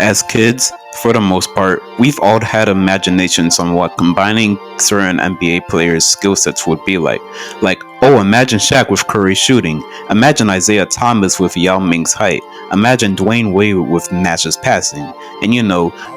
As kids, for the most part, we've all had imaginations on what combining certain NBA players' skill sets would be like. Like, oh, imagine Shaq with Curry shooting. Imagine Isaiah Thomas with Yao Ming's height. Imagine Dwayne Wade with Nash's passing. And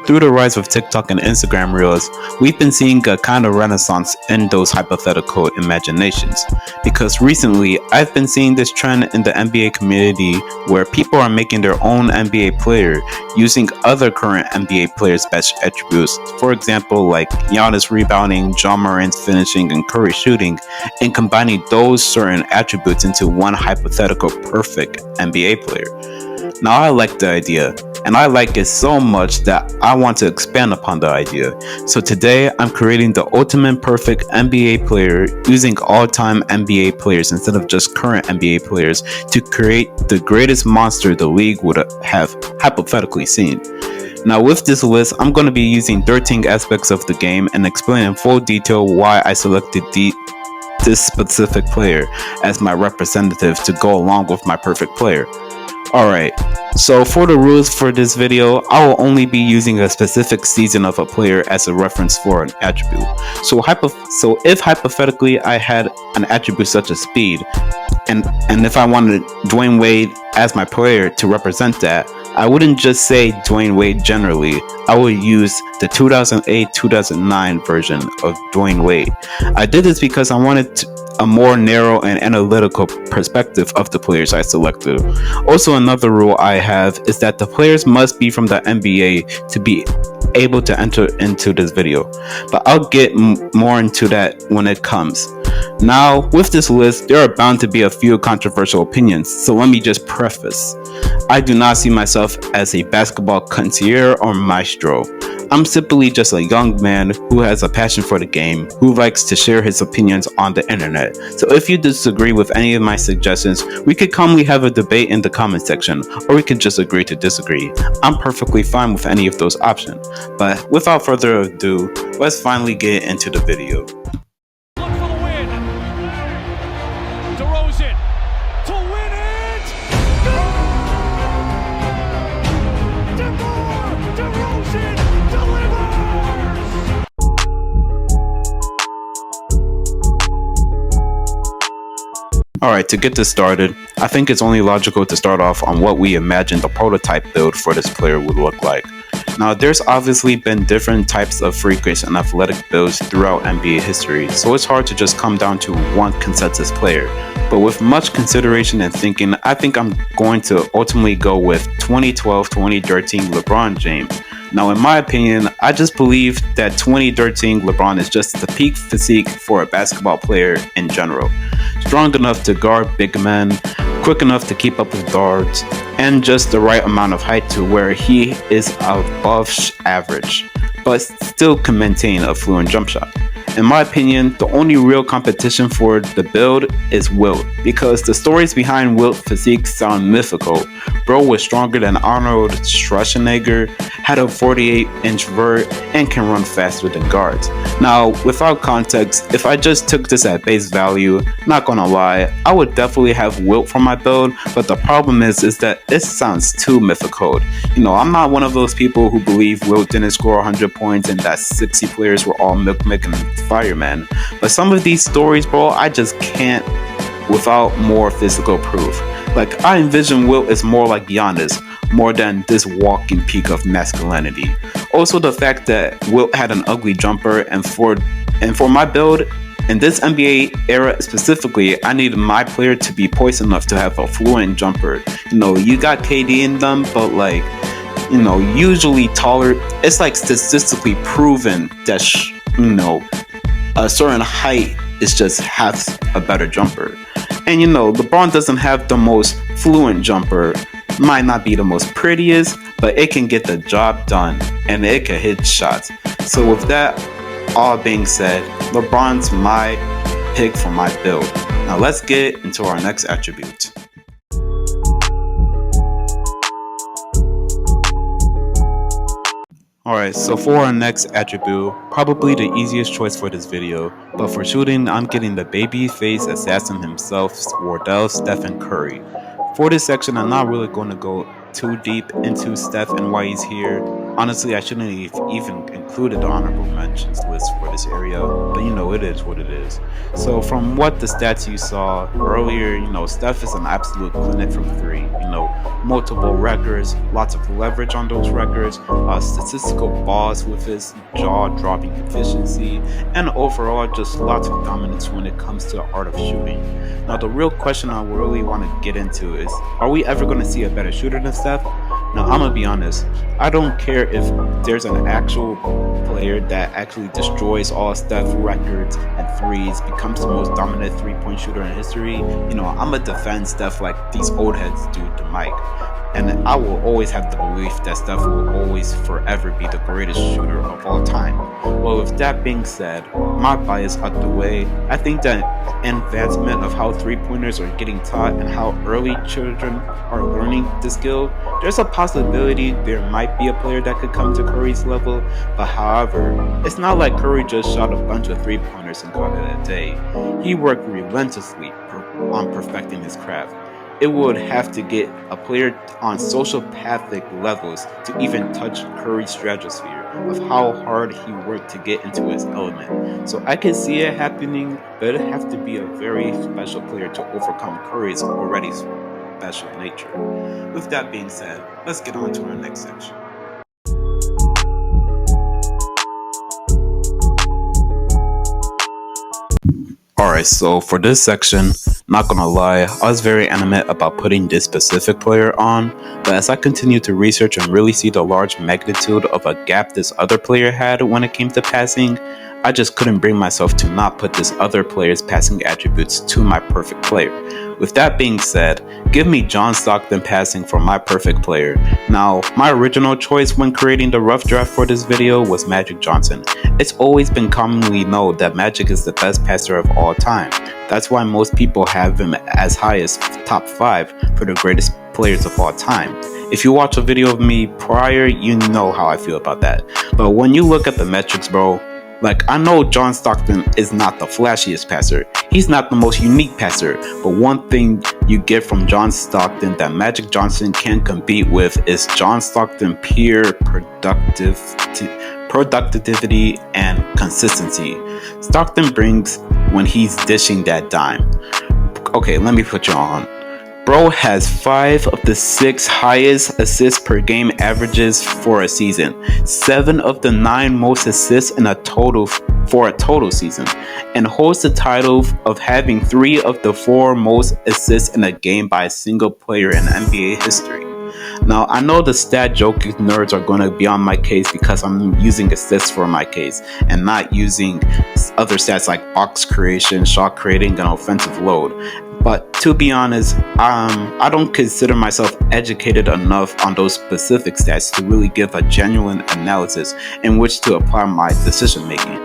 through the rise of TikTok and Instagram Reels, we've been seeing a kind of renaissance in those hypothetical imaginations. Because recently, I've been seeing this trend in the NBA community where people are making their own NBA player using other current NBA players' best attributes, for example, like Giannis rebounding, John Morant's finishing, and Curry shooting, and combining those certain attributes into one hypothetical perfect NBA player. Now, I like the idea, and I like it so much that I want to expand upon the idea. So today, I'm creating the ultimate perfect NBA player using all-time NBA players instead of just current NBA players to create the greatest monster the league would have hypothetically seen. Now with this list, I'm going to be using 13 aspects of the game and explain in full detail why I selected this specific player as my representative to go along with my perfect player. Alright, so for the rules for this video, I will only be using a specific season of a player as a reference for an attribute. So if hypothetically I had an attribute such as speed, and if I wanted Dwayne Wade as my player to represent that, I wouldn't just say Dwayne Wade generally. I would use the 2008-2009 version of Dwayne Wade. I did this because I wanted a more narrow and analytical perspective of the players I selected. Also, another rule I have is that the players must be from the NBA to be able to enter into this video, but I'll get more into that when it comes. Now, with this list, there are bound to be a few controversial opinions, so let me just preface. I do not see myself as a basketball connoisseur or maestro. I'm simply just a young man who has a passion for the game, who likes to share his opinions on the internet. So if you disagree with any of my suggestions, we could calmly have a debate in the comment section, or we could just agree to disagree. I'm perfectly fine with any of those options. But without further ado, let's finally get into the video. Look for the win. DeRozan to win it. DeRozan delivers. Alright, to get this started, I think it's only logical to start off on what we imagine the prototype build for this player would look like. Now, there's obviously been different types of freakish and athletic builds throughout NBA history, so it's hard to just come down to one consensus player. But with much consideration and thinking, I think I'm going to ultimately go with 2012-2013 LeBron James. Now, in my opinion, I just believe that 2013 LeBron is just the peak physique for a basketball player in general. Strong enough to guard big men, quick enough to keep up with guards, and just the right amount of height to where he is above average, but still can maintain a fluent jump shot. In my opinion, the only real competition for the build is Wilt, because the stories behind Wilt's physique sound mythical. Bro was stronger than Arnold Schwarzenegger, had a 48-inch vert, and can run faster than guards. Now, without context, if I just took this at base value, not gonna lie, I would definitely have Wilt for my build, but the problem is that it sounds too mythical. I'm not one of those people who believe Wilt didn't score 100 points and that 60 players were all Milk and Fireman. But some of these stories, bro, I just can't without more physical proof. Like, I envision Wilt as more like Giannis, more than this walking peak of masculinity. Also, the fact that Wilt had an ugly jumper, and for my build, in this NBA era specifically, I needed my player to be poised enough to have a fluent jumper. You got KD in them, but usually taller. It's like statistically proven that a certain height is just half a better jumper. And LeBron doesn't have the most fluent jumper, might not be the most prettiest, but it can get the job done and it can hit shots. So with that all being said, LeBron's my pick for my build. Now let's get into our next attribute. Alright, so for our next attribute, probably the easiest choice for this video, but for shooting, I'm getting the babyface assassin himself, Wardell Stephen Curry. For this section, I'm not really going to go too deep into Steph and why he's here. Honestly, I shouldn't have even included the honorable mentions list for this area, but it is what it is. So from what the stats you saw earlier, Steph is an absolute clinic from three. Multiple records, lots of leverage on those records, statistical balls with his jaw-dropping efficiency, and overall just lots of dominance when it comes to the art of shooting. Now the real question I really want to get into is, are we ever going to see a better shooter than Steph? Now I'm gonna be honest, I don't care if there's an actual player that actually destroys all Steph records and threes, becomes the most dominant three-point shooter in history. I'm gonna defend Steph like these old heads do to Mike. And I will always have the belief that Steph will always forever be the greatest shooter of all time. Well, with that being said, my bias out the way, I think that advancement of how three-pointers are getting taught and how early children are learning the skill, there's a possibility there might be a player that could come to Curry's level, but however, it's not like Curry just shot a bunch of three-pointers and called it a day. He worked relentlessly on perfecting his craft. It would have to get a player on sociopathic levels to even touch Curry's stratosphere of how hard he worked to get into his element. So I can see it happening, but it'd have to be a very special player to overcome Curry's already special nature. With that being said, let's get on to our next section. Alright, so for this section, not gonna lie, I was very animate about putting this specific player on, but as I continued to research and really see the large magnitude of a gap this other player had when it came to passing, I just couldn't bring myself to not put this other player's passing attributes to my perfect player. With that being said, give me John Stockton passing for my perfect player. Now, my original choice when creating the rough draft for this video was Magic Johnson. It's always been commonly known that Magic is the best passer of all time. That's why most people have him as high as top 5 for the greatest players of all time. If you watch a video of me prior, you know how I feel about that. But when you look at the metrics, bro, I know John Stockton is not the flashiest passer. He's not the most unique passer. But one thing you get from John Stockton that Magic Johnson can't compete with is John Stockton pure productivity and consistency. Stockton brings when he's dishing that dime. Okay, let me put you on. Bro has 5 of the 6 highest assists per game averages for a season, 7 of the 9 most assists in a total for a total season, and holds the title of having 3 of the 4 most assists in a game by a single player in NBA history. Now, I know the stat joke nerds are going to be on my case because I'm using assists for my case and not using other stats like box creation, shot creating, and offensive load. But to be honest, I don't consider myself educated enough on those specific stats to really give a genuine analysis in which to apply my decision making.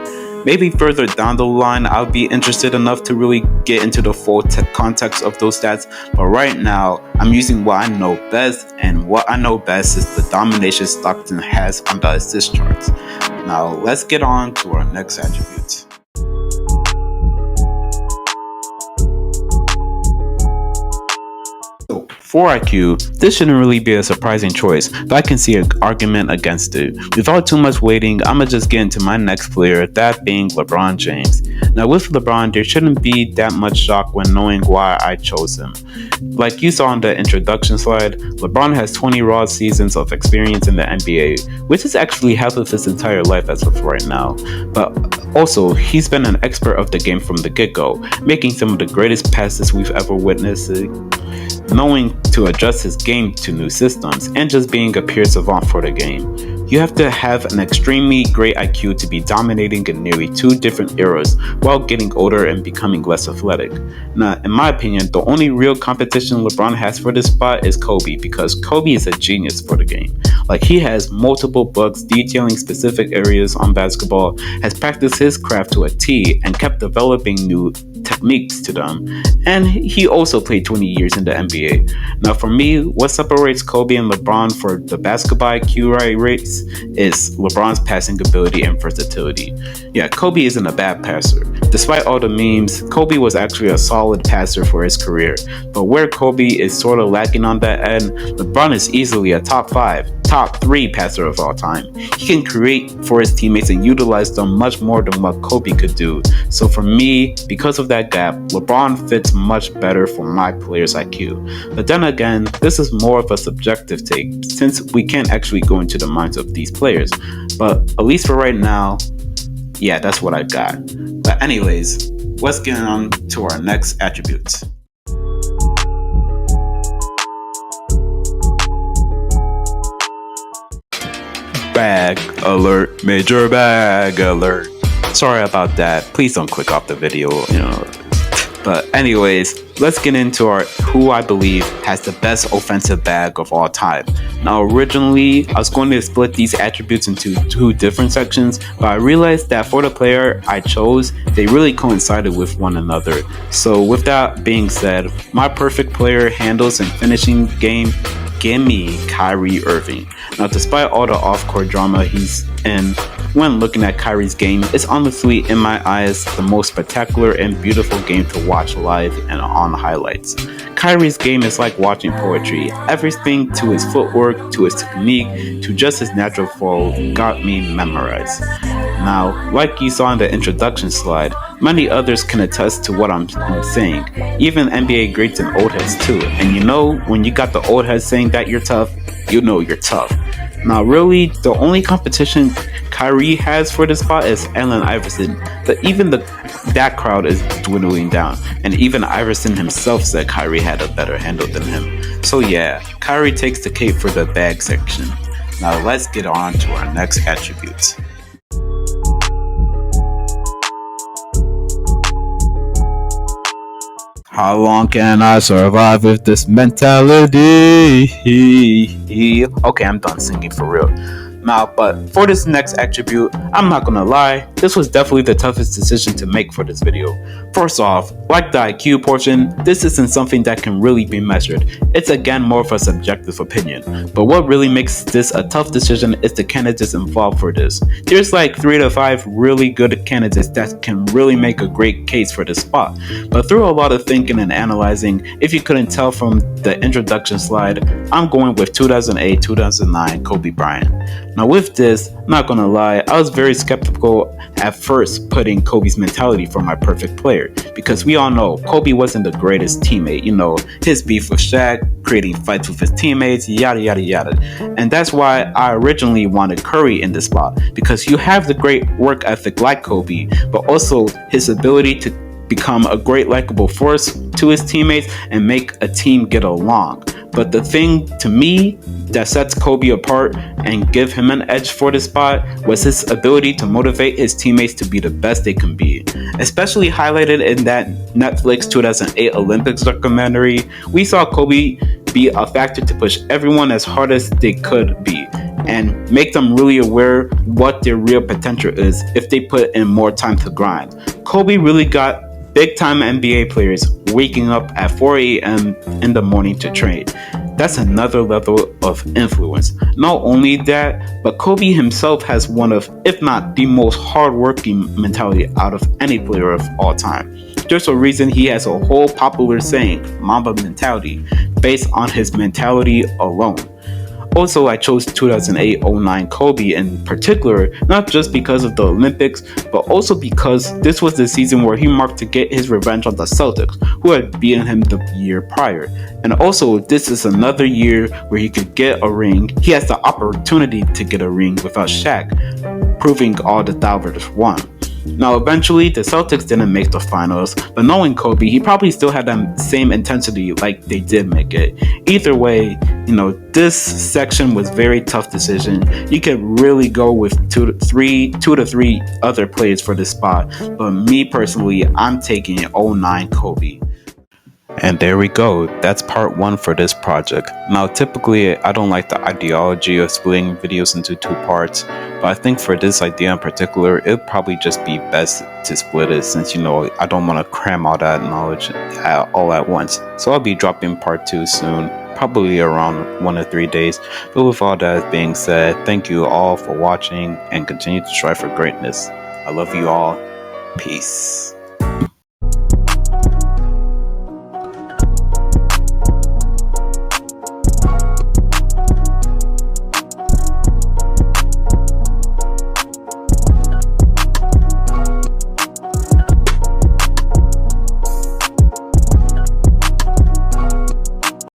Maybe further down the line, I'll be interested enough to really get into the full context of those stats, but right now, I'm using what I know best, and what I know best is the domination Stockton has on the assist charts. Now, let's get on to our next attributes. For IQ, this shouldn't really be a surprising choice, but I can see an argument against it. Without too much waiting, I'ma just get into my next player, that being LeBron James. Now with LeBron, there shouldn't be that much shock when knowing why I chose him. Like you saw on the introduction slide, LeBron has 20 raw seasons of experience in the NBA, which is actually half of his entire life as of right now. But also, he's been an expert of the game from the get-go, making some of the greatest passes we've ever witnessed, knowing to adjust his game to new systems, and just being a pure savant for the game. You have to have an extremely great IQ to be dominating in nearly 2 different eras while getting older and becoming less athletic. Now, in my opinion, the only real competition LeBron has for this spot is Kobe, because Kobe is a genius for the game. Like, he has multiple books detailing specific areas on basketball, has practiced his craft to a T, and kept developing new techniques to them, and he also played 20 years in the NBA. Now for me, what separates Kobe and LeBron for the basketball IQ race is LeBron's passing ability and versatility. Yeah, Kobe isn't a bad passer, Despite all the memes, Kobe was actually a solid passer for his career. But where Kobe is sort of lacking on that end, LeBron is easily a top 5, top 3 passer of all time. He can create for his teammates and utilize them much more than what Kobe could do. So for me, because of that gap, LeBron fits much better for my player's IQ. But then again, this is more of a subjective take, since we can't actually go into the minds of these players. But at least for right now, yeah, that's what I got. But anyways, let's get on to our next attributes. Bag alert, major bag alert. Sorry about that. Please don't click off the video, But anyways, let's get into who I believe has the best offensive bag of all time. Now originally, I was going to split these attributes into 2 different sections, but I realized that for the player I chose, they really coincided with one another. So with that being said, my perfect player handles and finishing game, give me Kyrie Irving. Now despite all the off-court drama he's in, when looking at Kyrie's game, it's honestly, in my eyes, the most spectacular and beautiful game to watch live and on highlights. Kyrie's game is like watching poetry. Everything to his footwork, to his technique, to just his natural flow got me memorized. Now, like you saw in the introduction slide, many others can attest to what I'm saying. Even NBA greats and old heads too. And when you got the old heads saying that you're tough, you know you're tough. Now really, the only competition Kyrie has for this spot is Allen Iverson, but even that crowd is dwindling down, and even Iverson himself said Kyrie had a better handle than him. So yeah, Kyrie takes the cake for the bag section. Now let's get on to our next attributes. How long can I survive with this mentality? Okay, I'm done singing for real. Now, but for this next attribute, I'm not gonna lie, this was definitely the toughest decision to make for this video. First off, like the IQ portion, this isn't something that can really be measured. It's again more of a subjective opinion. But what really makes this a tough decision is the candidates involved for this. There's like 3 to 5 really good candidates that can really make a great case for this spot. But through a lot of thinking and analyzing, if you couldn't tell from the introduction slide, I'm going with 2008-2009 Kobe Bryant. Now with this, I'm not gonna lie, I was very skeptical at first putting Kobe's mentality for my perfect player, because we all know Kobe wasn't the greatest teammate. His beef with Shaq, creating fights with his teammates, yada yada yada. And that's why I originally wanted Curry in this spot, because you have the great work ethic like Kobe, but also his ability to become a great likable force to his teammates and make a team get along. But the thing to me that sets Kobe apart and give him an edge for this spot was his ability to motivate his teammates to be the best they can be. Especially highlighted in that Netflix 2008 Olympics documentary, we saw Kobe be a factor to push everyone as hard as they could be and make them really aware what their real potential is if they put in more time to grind. Kobe really got big time NBA players waking up at 4 a.m. in the morning to train. That's another level of influence. Not only that, but Kobe himself has one of, if not the most hardworking mentality out of any player of all time. There's a reason he has a whole popular saying, Mamba mentality, based on his mentality alone. Also, I chose 2008-09 Kobe in particular, not just because of the Olympics, but also because this was the season where he marked to get his revenge on the Celtics, who had beaten him the year prior. And also, this is another year where he could get a ring. He has the opportunity to get a ring without Shaq, proving all the doubters won. Now, eventually, the Celtics didn't make the finals, but knowing Kobe, he probably still had that same intensity like they did make it. Either way, this section was very tough decision. You could really go with two to three other players for this spot, but me personally, I'm taking 09 Kobe. And there we go, that's part 1 for this project. Now typically I don't like the ideology of splitting videos into 2 parts, but I think for this idea in particular, it'd probably just be best to split it since I don't want to cram all that knowledge all at once. So I'll be dropping part 2 soon, probably around 1 to 3 days. But with all that being said, thank you all for watching and continue to strive for greatness. I love you all. Peace.